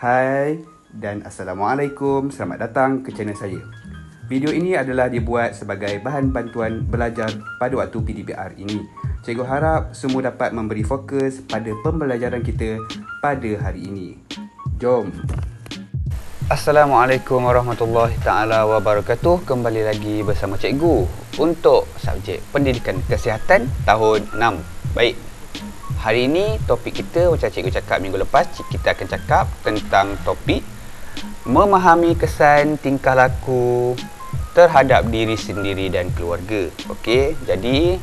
Hai dan Assalamualaikum, selamat datang ke channel saya. Video ini adalah dibuat sebagai bahan bantuan belajar pada waktu PDPR ini. Cikgu harap semua dapat memberi fokus pada pembelajaran kita pada hari ini. Jom! Assalamualaikum warahmatullahi taala wabarakatuh. Kembali lagi bersama cikgu untuk subjek Pendidikan Kesihatan tahun 6. Baik. Hari ini topik kita macam cikgu cakap minggu lepas, kita akan cakap tentang topik memahami kesan tingkah laku terhadap diri sendiri dan keluarga. Okey, jadi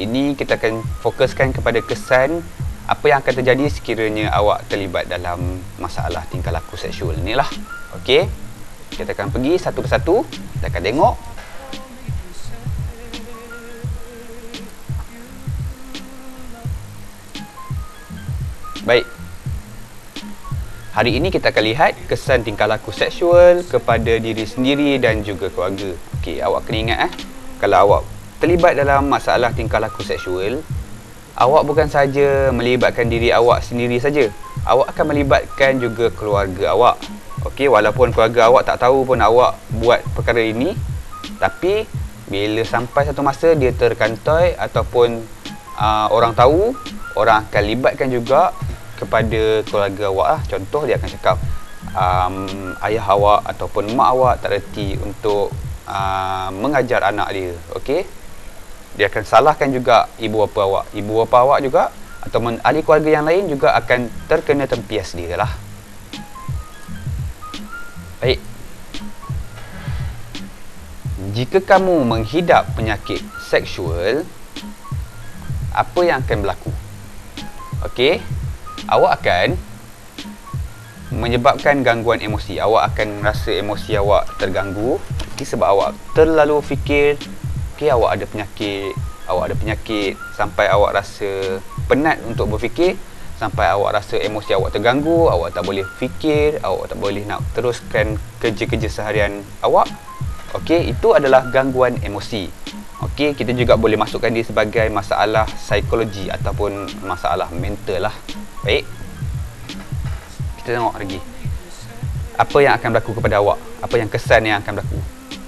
ini kita akan fokuskan kepada kesan apa yang akan terjadi sekiranya awak terlibat dalam masalah tingkah laku seksual ni lah. Okey, kita akan pergi satu persatu, kita akan tengok. Baik, hari ini kita akan lihat kesan tingkah laku seksual kepada diri sendiri dan juga keluarga. Okey, awak kena ingat kalau awak terlibat dalam masalah tingkah laku seksual, awak bukan saja melibatkan diri awak sendiri saja, awak akan melibatkan juga keluarga awak. Okey, walaupun keluarga awak tak tahu pun awak buat perkara ini, tapi bila sampai satu masa dia terkantoi ataupun orang tahu, orang akan libatkan juga kepada keluarga awak lah. Contoh, dia akan cakap ayah awak ataupun mak awak tak reti untuk mengajar anak dia. Okey, dia akan salahkan juga ibu bapa awak. Ibu bapa awak juga atau ahli keluarga yang lain juga akan terkena tempias dia lah. Baik, jika kamu menghidap penyakit seksual, apa yang akan berlaku? Okey, awak akan menyebabkan gangguan emosi. Awak akan rasa emosi awak terganggu. Okay, sebab awak terlalu fikir, okay, awak ada penyakit sampai awak rasa penat untuk berfikir, sampai awak rasa emosi awak terganggu, awak tak boleh fikir, awak tak boleh nak teruskan kerja-kerja seharian awak. Okey, itu adalah gangguan emosi. Okey, kita juga boleh masukkan dia sebagai masalah psikologi ataupun masalah mental lah. Baik, kita tengok lagi apa yang akan berlaku kepada awak, apa yang kesan yang akan berlaku.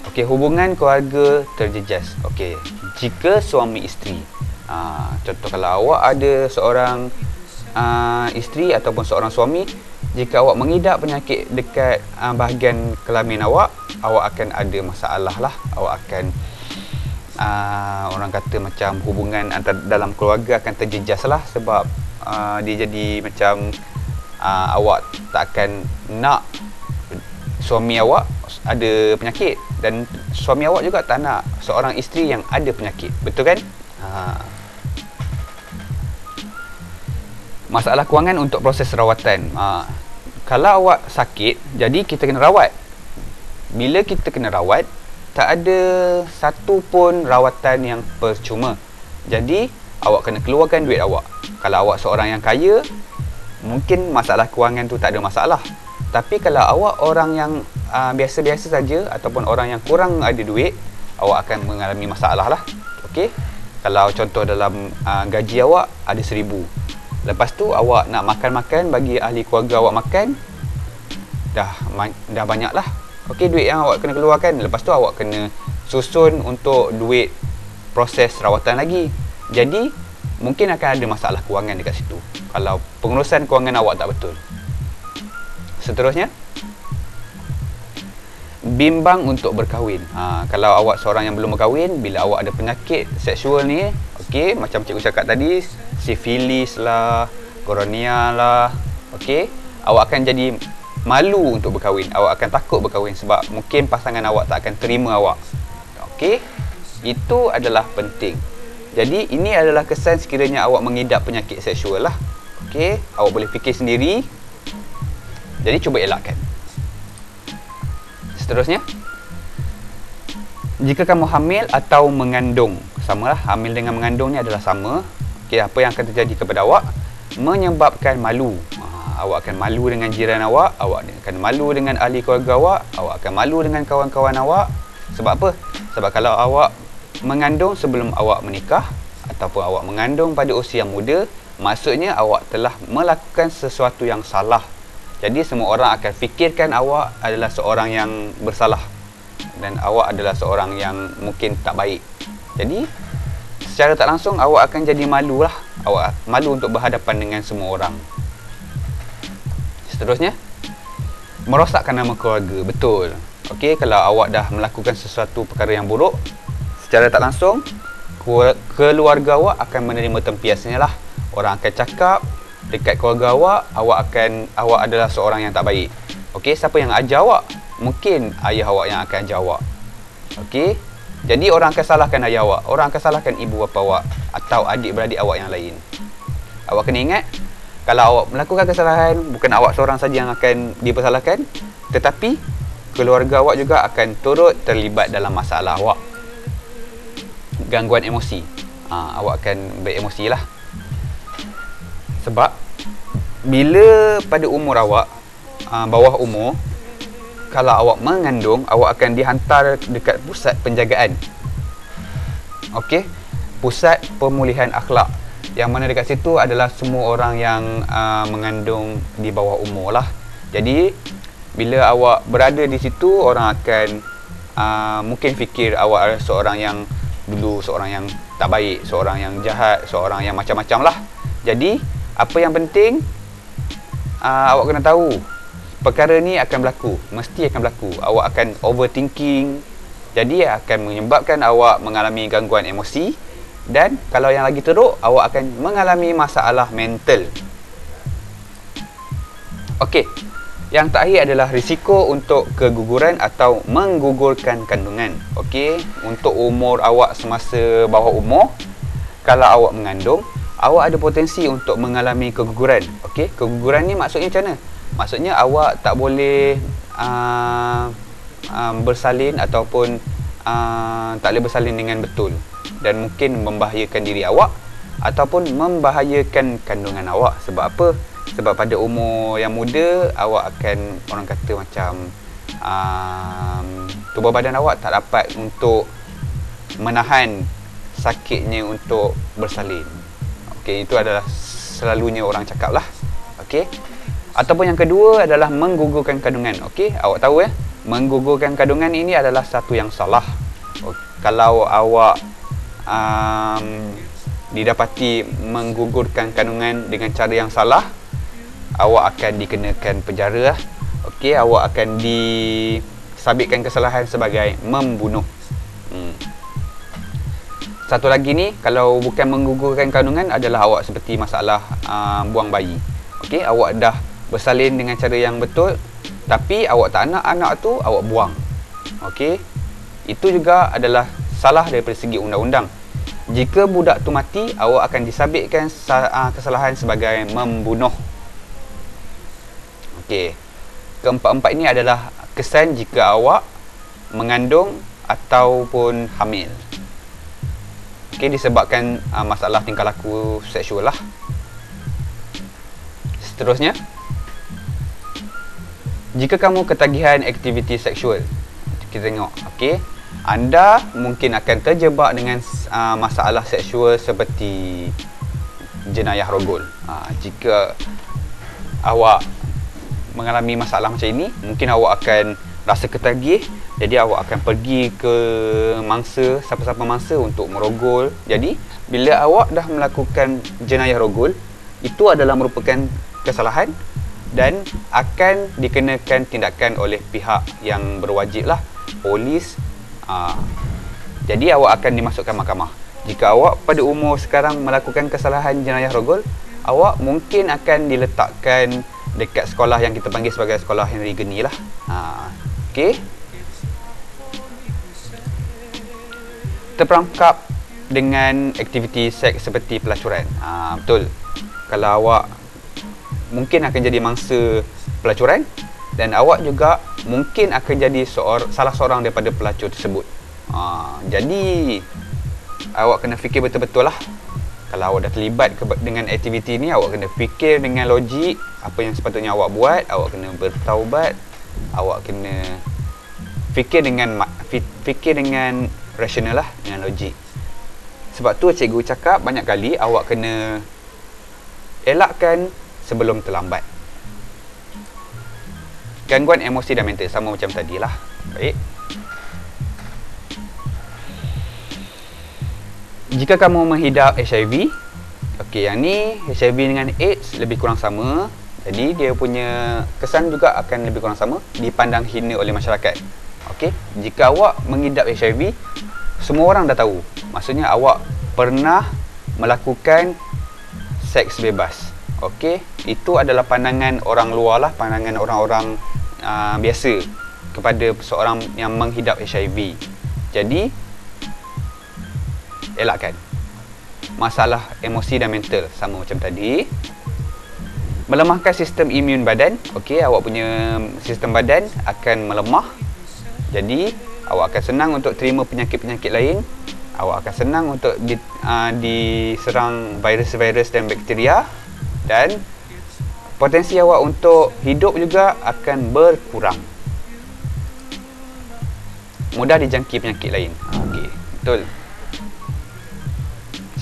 Okey, hubungan keluarga terjejas. Okey, jika suami isteri, contoh kalau awak ada seorang isteri ataupun seorang suami, jika awak mengidap penyakit dekat bahagian kelamin awak akan ada masalah lah. Awak akan orang kata macam hubungan antara dalam keluarga akan terjejas lah, sebab dia jadi macam awak tak akan nak suami awak ada penyakit, dan suami awak juga tak nak seorang isteri yang ada penyakit. Betul kan? Masalah kewangan untuk proses rawatan. Kalau awak sakit, jadi kita kena rawat. Bila kita kena rawat, tak ada satu pun rawatan yang percuma. Jadi awak kena keluarkan duit awak. Kalau awak seorang yang kaya, mungkin masalah kewangan tu tak ada masalah. Tapi kalau awak orang yang biasa-biasa saja ataupun orang yang kurang ada duit, awak akan mengalami masalah lah. Okey, kalau contoh dalam gaji awak ada 1,000, lepas tu awak nak makan-makan bagi ahli keluarga awak makan, dah banyak lah. Okey, duit yang awak kena keluarkan. Lepas tu awak kena susun untuk duit proses rawatan lagi. Jadi mungkin akan ada masalah kewangan dekat situ kalau pengurusan kewangan awak tak betul. Seterusnya, bimbang untuk berkahwin. Kalau awak seorang yang belum berkahwin, bila awak ada penyakit seksual ni, okey, macam cikgu cakap tadi, sifilis lah, koronia lah, okey, awak akan jadi malu untuk berkahwin. Awak akan takut berkahwin sebab mungkin pasangan awak tak akan terima awak. Okey, itu adalah penting. Jadi ini adalah kesan sekiranya awak mengidap penyakit seksual lah. Okey, awak boleh fikir sendiri. Jadi cuba elakkan. Seterusnya, jika kamu hamil atau mengandung, samalah, hamil dengan mengandung ni adalah sama. Okey, apa yang akan terjadi kepada awak? Menyebabkan malu. Awak akan malu dengan jiran awak akan malu dengan ahli keluarga awak akan malu dengan kawan-kawan awak. Sebab apa? Sebab kalau awak mengandung sebelum awak menikah ataupun awak mengandung pada usia yang muda, maksudnya awak telah melakukan sesuatu yang salah Jadi semua orang akan fikirkan awak adalah seorang yang bersalah dan awak adalah seorang yang mungkin tak baik. Jadi secara tak langsung awak akan jadi malu lah. Awak malu untuk berhadapan dengan semua orang. Seterusnya, merosakkan nama keluarga. Betul. Okey, kalau awak dah melakukan sesuatu perkara yang buruk, secara tak langsung keluarga awak akan menerima tempiasnya lah. Orang akan cakap dekat keluarga awak adalah seorang yang tak baik. Okey, siapa yang ajar awak? Mungkin ayah awak yang akan ajar awak. Okey, jadi orang akan salahkan ayah awak, orang akan salahkan ibu bapa awak atau adik-beradik awak yang lain. Awak kena ingat, kalau awak melakukan kesalahan, bukan awak seorang saja yang akan dipersalahkan, tetapi keluarga awak juga akan turut terlibat dalam masalah awak. Gangguan emosi, awak akan beremosi lah. Sebab bila pada umur awak, bawah umur, kalau awak mengandung, awak akan dihantar dekat pusat penjagaan. Okey, pusat pemulihan akhlak. Yang mana dekat situ adalah semua orang yang mengandung di bawah umur lah. Jadi bila awak berada di situ, orang akan mungkin fikir awak adalah seorang yang dulu seorang yang tak baik, seorang yang jahat, seorang yang macam-macam lah. Jadi apa yang penting, awak kena tahu perkara ni akan berlaku, mesti akan berlaku. Awak akan overthinking, jadi akan menyebabkan awak mengalami gangguan emosi. Dan kalau yang lagi teruk, awak akan mengalami masalah mental. Okey, yang terakhir adalah risiko untuk keguguran atau menggugurkan kandungan. Okey, untuk umur awak semasa bawah umur, kalau awak mengandung, awak ada potensi untuk mengalami keguguran. Okey, keguguran ni maksudnya macam mana? Maksudnya awak tak boleh bersalin ataupun tak boleh bersalin dengan betul, dan mungkin membahayakan diri awak ataupun membahayakan kandungan awak. Sebab apa? Sebab pada umur yang muda, awak akan, orang kata macam tubuh badan awak tak dapat untuk menahan sakitnya untuk bersalin. Okey, itu adalah selalunya orang cakap lah. Okey, ataupun yang kedua adalah menggugurkan kandungan. Okey, awak tahu menggugurkan kandungan ini adalah satu yang salah. Kalau awak didapati menggugurkan kandungan dengan cara yang salah, awak akan dikenakan penjara. Okey, awak akan disabitkan kesalahan sebagai membunuh. Satu lagi ni, kalau bukan menggugurkan kandungan, adalah awak seperti masalah buang bayi. Okey, awak dah bersalin dengan cara yang betul, tapi awak tak nak anak tu, awak buang. Okey, itu juga adalah salah daripada segi undang-undang. Jika budak tu mati, awak akan disabitkan kesalahan sebagai membunuh. Okey, keempat-empat ini adalah kesan jika awak mengandung ataupun hamil. Okey, disebabkan masalah tingkah laku seksual lah. Seterusnya, jika kamu ketagihan aktiviti seksual, kita tengok, okey, anda mungkin akan terjebak dengan masalah seksual seperti jenayah rogol. Jika awak mengalami masalah macam ini, mungkin awak akan rasa ketagih, jadi awak akan pergi ke mangsa, siapa-siapa mangsa untuk merogol. Jadi bila awak dah melakukan jenayah rogol, itu adalah merupakan kesalahan dan akan dikenakan tindakan oleh pihak yang berwajib lah, polis. Jadi awak akan dimasukkan mahkamah. Jika awak pada umur sekarang melakukan kesalahan jenayah rogol, awak mungkin akan diletakkan dekat sekolah yang kita panggil sebagai sekolah Henry Geni lah. Okey, terperangkap dengan aktiviti seks seperti pelacuran. Betul, kalau awak mungkin akan jadi mangsa pelacuran, dan awak juga mungkin akan jadi salah seorang daripada pelacur tersebut. Jadi awak kena fikir betul-betul lah. Kalau awak dah terlibat dengan aktiviti ni, awak kena fikir dengan logik apa yang sepatutnya awak buat. Awak kena bertaubat. Awak kena fikir dengan rasional lah, dengan logik. Sebab tu cikgu cakap banyak kali, awak kena elakkan sebelum terlambat. Gangguan emosi dan mental sama macam tadi lah. Baik. Jika kamu menghidap HIV, okey, yang ni HIV dengan AIDS lebih kurang sama. Jadi dia punya kesan juga akan lebih kurang sama, dipandang hina oleh masyarakat. Okey, jika awak mengidap HIV, semua orang dah tahu. Maksudnya awak pernah melakukan seks bebas. Okey, itu adalah pandangan orang luar lah, pandangan orang-orang biasa kepada seorang yang menghidap HIV. Jadi elakkan. Masalah emosi dan mental sama macam tadi. Melemahkan sistem imun badan. Okey, awak punya sistem badan akan melemah. Jadi awak akan senang untuk terima penyakit-penyakit lain. Awak akan senang untuk diserang virus-virus dan bakteria, dan potensi awak untuk hidup juga akan berkurang. Mudah dijangkiti penyakit lain. Okey, betul.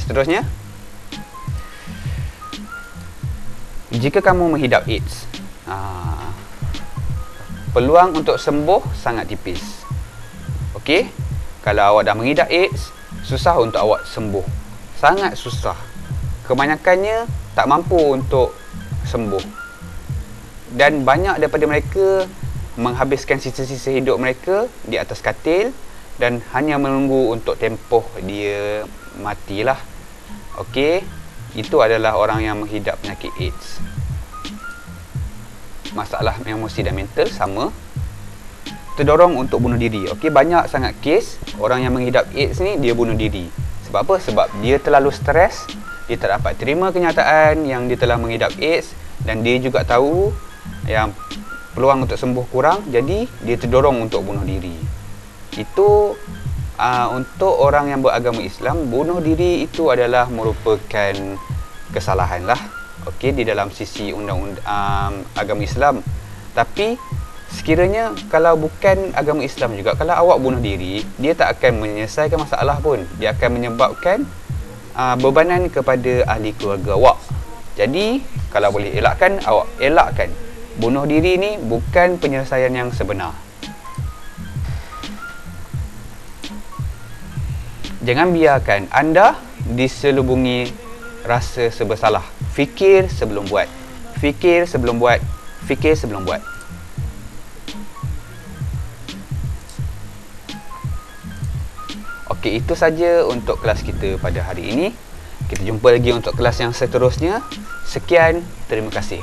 Seterusnya, jika kamu menghidap AIDS, peluang untuk sembuh sangat tipis. Okey, kalau awak dah mengidap AIDS, susah untuk awak sembuh. Sangat susah. Kebanyakannya tak mampu untuk sembuh. Dan banyak daripada mereka menghabiskan sisa-sisa hidup mereka di atas katil dan hanya menunggu untuk tempoh dia matilah. Okey, itu adalah orang yang menghidap penyakit AIDS. Masalah emosi dan mental sama, terdorong untuk bunuh diri. Okey, banyak sangat kes orang yang menghidap AIDS ni dia bunuh diri. Sebab apa? Sebab dia terlalu stres, dia tak dapat terima kenyataan yang dia telah mengidap AIDS, dan dia juga tahu yang peluang untuk sembuh kurang, jadi dia terdorong untuk bunuh diri. Itu untuk orang yang beragama Islam, bunuh diri itu adalah merupakan kesalahan lah. Okey, di dalam sisi undang-undang agama Islam. Tapi sekiranya kalau bukan agama Islam juga, kalau awak bunuh diri, dia tak akan menyelesaikan masalah pun. Dia akan menyebabkan bebanan kepada ahli keluarga awak. Jadi kalau boleh elakkan, awak elakkan. Bunuh diri ni bukan penyelesaian yang sebenar. Jangan biarkan anda diselubungi rasa serba salah. Fikir sebelum buat. Fikir sebelum buat. Fikir sebelum buat. Okey, itu saja untuk kelas kita pada hari ini. Kita jumpa lagi untuk kelas yang seterusnya. Sekian, terima kasih.